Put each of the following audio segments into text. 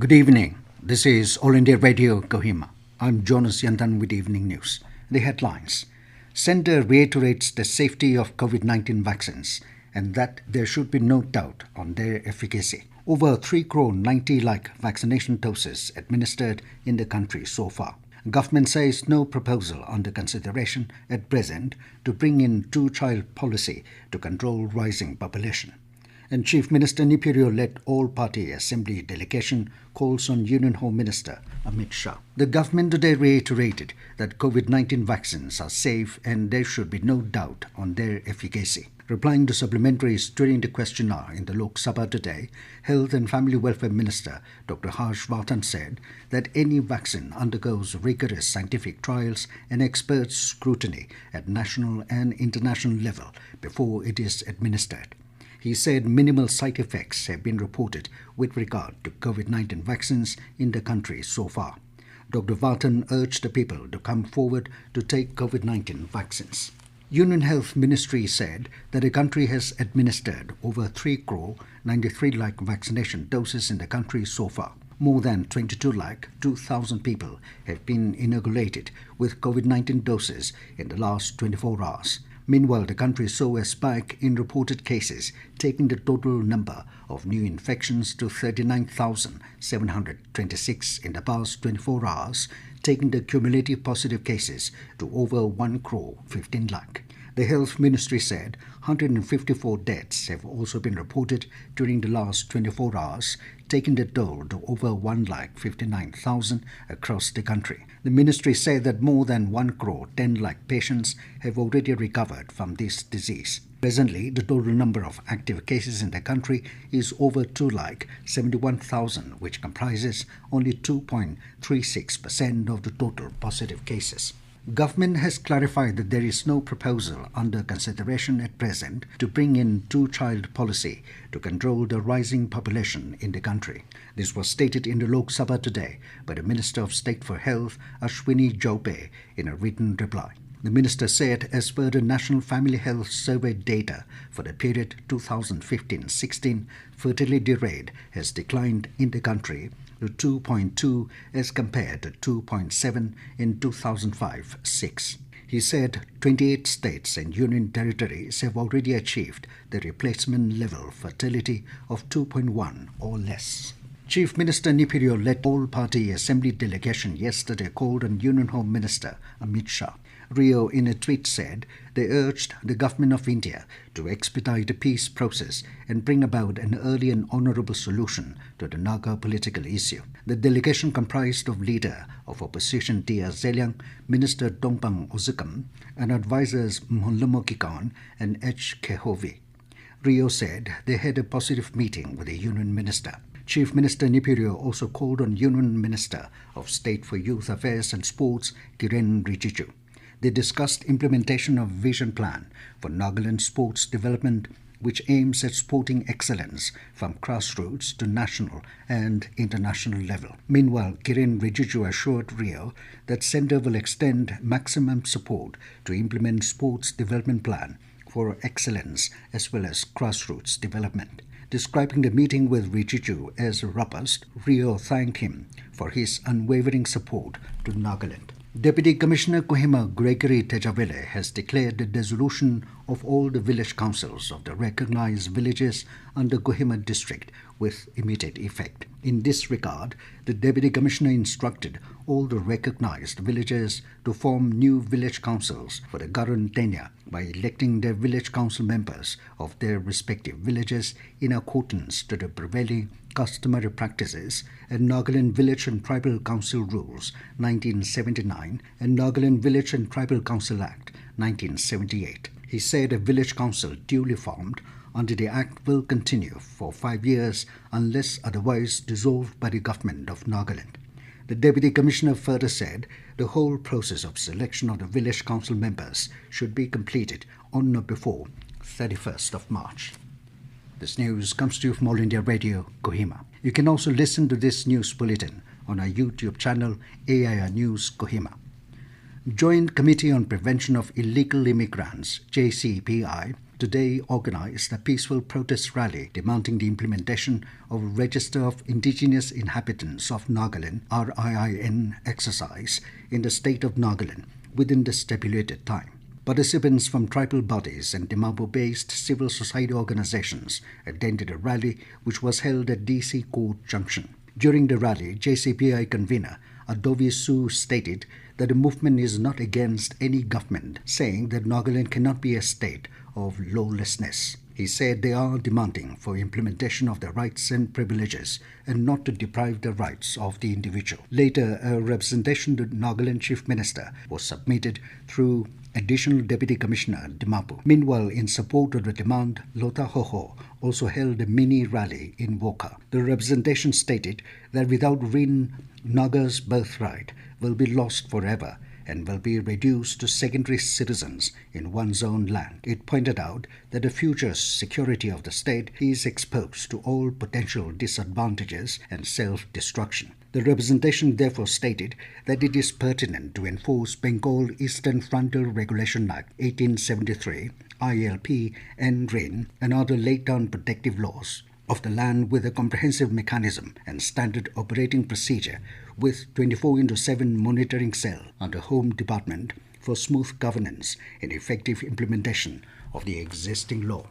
Good evening. This is All India Radio Kohima. I'm Jonas Yandan with Evening News. The headlines. Centre reiterates the safety of COVID-19 vaccines and that there should be no doubt on their efficacy. Over 3 crore 90 lakh vaccination doses administered in the country so far. Government says no proposal under consideration at present to bring in two-child policy to control rising population. And Chief Minister Nipirio-led all-party assembly delegation calls on Union Home Minister Amit Shah. The government today reiterated that COVID-19 vaccines are safe and there should be no doubt on their efficacy. Replying to supplementaries during the question hour in the Lok Sabha today, Health and Family Welfare Minister Dr. Harsh Vardhan said that any vaccine undergoes rigorous scientific trials and expert scrutiny at national and international level before it is administered. He said minimal side effects have been reported with regard to COVID-19 vaccines in the country so far. Dr. Vardhan urged the people to come forward to take COVID-19 vaccines. Union Health Ministry said that the country has administered over 3 crore 93 lakh vaccination doses in the country so far. More than 22 lakh 2,000 people have been inoculated with COVID-19 doses in the last 24 hours. Meanwhile, the country saw a spike in reported cases, taking the total number of new infections to 39,726 in the past 24 hours, taking the cumulative positive cases to over 1 crore 15 lakh. The Health Ministry said 154 deaths have also been reported during the last 24 hours, taking the toll to over 1,59,000 across the country. The ministry said that more than 1 crore 10 lakh patients have already recovered from this disease. Presently, the total number of active cases in the country is over 2,71,000, which comprises only 2.36% of the total positive cases. Government has clarified that there is no proposal under consideration at present to bring in two-child policy to control the rising population in the country. This was stated in the Lok Sabha today by the Minister of State for Health, Ashwini Choubey, in a written reply. The minister said as per the National Family Health Survey data for the period 2015-16, fertility rate has declined in the country to 2.2 as compared to 2.7 in 2005-6. He said 28 states and union territories have already achieved the replacement level fertility of 2.1 or less. Chief Minister Nipirio led all-party assembly delegation yesterday called on Union Home Minister Amit Shah. Rio, in a tweet, said they urged the Government of India to expedite the peace process and bring about an early and honourable solution to the Naga political issue. The delegation comprised of Leader of Opposition Tia Zeliang, Minister Dongpang Ozukam, and advisors Mhonlomokikan and H. Kehovi. Rio said they had a positive meeting with the Union Minister. Chief Minister Nipirio also called on Union Minister of State for Youth Affairs and Sports, Kiren Rijiju. They discussed implementation of Vision Plan for Nagaland sports development, which aims at sporting excellence from grassroots to national and international level. Meanwhile, Kiren Rijiju assured Rio that Centre will extend maximum support to implement sports development plan for excellence as well as grassroots development. Describing the meeting with Rijiju as robust, Rio thanked him for his unwavering support to Nagaland. Deputy Commissioner Kohima Gregory Tejavele has declared the dissolution of all the village councils of the recognized villages under Kohima district with immediate effect. In this regard, the Deputy Commissioner instructed all the recognized villages to form new village councils for the current tenure by electing their village council members of their respective villages in accordance to the prevailing customary practices and Nagaland Village and Tribal Council Rules 1979 and Nagaland Village and Tribal Council Act 1978. He said a village council duly formed under the Act will continue for 5 years unless otherwise dissolved by the government of Nagaland. The Deputy Commissioner further said the whole process of selection of the village council members should be completed on or before 31st of March. This news comes to you from All India Radio, Kohima. You can also listen to this news bulletin on our YouTube channel, AIR News Kohima. Joint Committee on Prevention of Illegal Immigrants, JCPI, today organised a peaceful protest rally demanding the implementation of a Register of Indigenous Inhabitants of Nagaland (RIIN) exercise in the state of Nagaland within the stipulated time. Participants from tribal bodies and Dimapur-based civil society organizations attended a rally which was held at DC Court Junction. During the rally, JCPI convener Adovi Su stated that the movement is not against any government, saying that Nagaland cannot be a state of lawlessness. He said they are demanding for implementation of their rights and privileges and not to deprive the rights of the individual. Later, a representation to Nagaland Chief Minister was submitted through Additional Deputy Commissioner Dimapur. Meanwhile, in support of the demand, Lota Hoho also held a mini rally in Woka. The representation stated that without Rin, Naga's birthright will be lost forever and will be reduced to secondary citizens in one's own land. It pointed out that the future security of the state is exposed to all potential disadvantages and self-destruction. The representation therefore stated that it is pertinent to enforce Bengal Eastern Frontier Regulation Act 1873, ILP, and RIN, and other laid-down protective laws of the land with a comprehensive mechanism and standard operating procedure with 24/7 monitoring cell under Home Department for smooth governance and effective implementation of the existing law.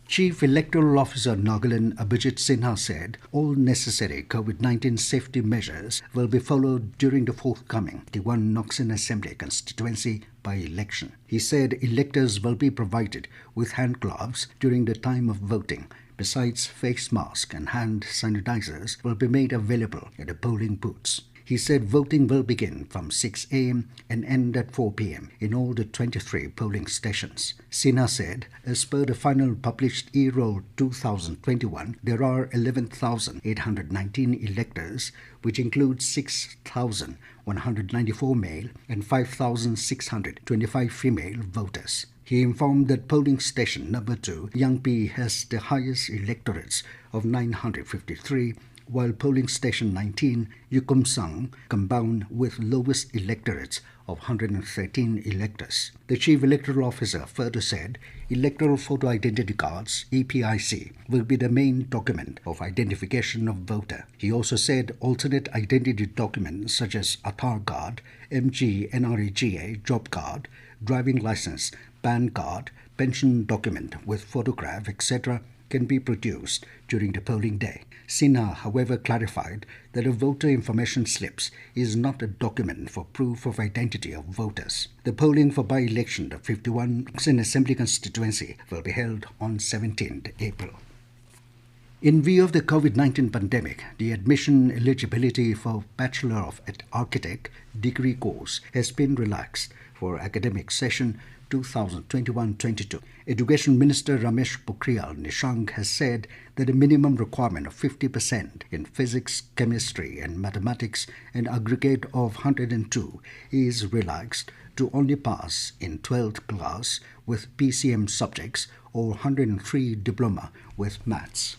Chief Electoral Officer Nagaland Abhijit Sinha said all necessary COVID-19 safety measures will be followed during the forthcoming T1 Noxon Assembly constituency by-election. He said electors will be provided with hand gloves during the time of voting. Besides, face masks and hand sanitizers will be made available at the polling booths. He said voting will begin from 6 a.m. and end at 4 p.m. in all the 23 polling stations. Sinha said, as per the final published e-roll 2021, there are 11,819 electors, which includes 6,194 male and 5,625 female voters. He informed that polling station number 2, Yangpi, has the highest electorates of 953, while polling station 19, Yukumsang, compound with lowest electorates of 113 electors. The Chief Electoral Officer further said electoral photo identity cards, EPIC, will be the main document of identification of voter. He also said alternate identity documents such as Aadhaar card, MG, NREGA, job card, driving license, PAN card, pension document with photograph, etc. can be produced during the polling day. Sinha, however, clarified that a voter information slips is not a document for proof of identity of voters. The polling for by-election of 51 Assembly constituency will be held on 17th April. In view of the COVID-19 pandemic, the admission eligibility for Bachelor of Architect degree course has been relaxed for academic session 2021-22. Education Minister Ramesh Pokhriyal Nishank has said that a minimum requirement of 50% in physics, chemistry and mathematics, an aggregate of 102, is relaxed to only pass in 12th class with PCM subjects or 103 diploma with maths.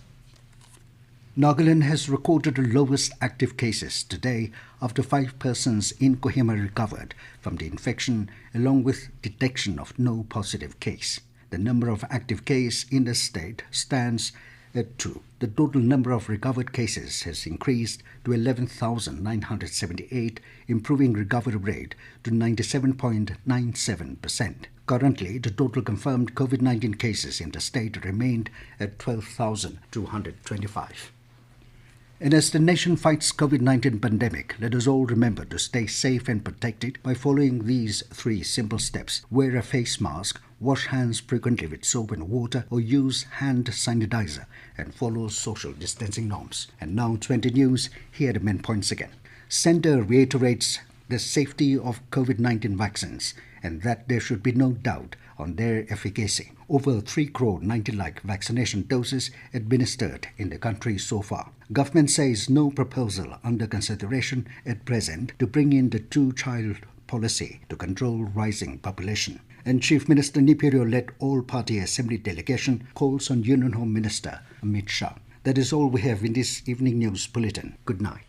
Nagaland has recorded the lowest active cases today after 5 persons in Kohima recovered from the infection along with detection of no positive case. The number of active cases in the state stands at 2. The total number of recovered cases has increased to 11,978, improving recovery rate to 97.97%. Currently, the total confirmed COVID-19 cases in the state remained at 12,225. And as the nation fights COVID-19 pandemic, let us all remember to stay safe and protected by following these 3 simple steps. Wear a face mask, wash hands frequently with soap and water, or use hand sanitizer, and follow social distancing norms. And now 20 News, here are the main points again. Centre reiterates the safety of COVID-19 vaccines and that there should be no doubt on their efficacy. Over 3 crore 90 lakh vaccination doses administered in the country so far. Government says no proposal under consideration at present to bring in the 2-child policy to control rising population. And Chief Minister Nipirio-led all-party assembly delegation calls on Union Home Minister Amit Shah. That is all we have in this evening news bulletin. Good night.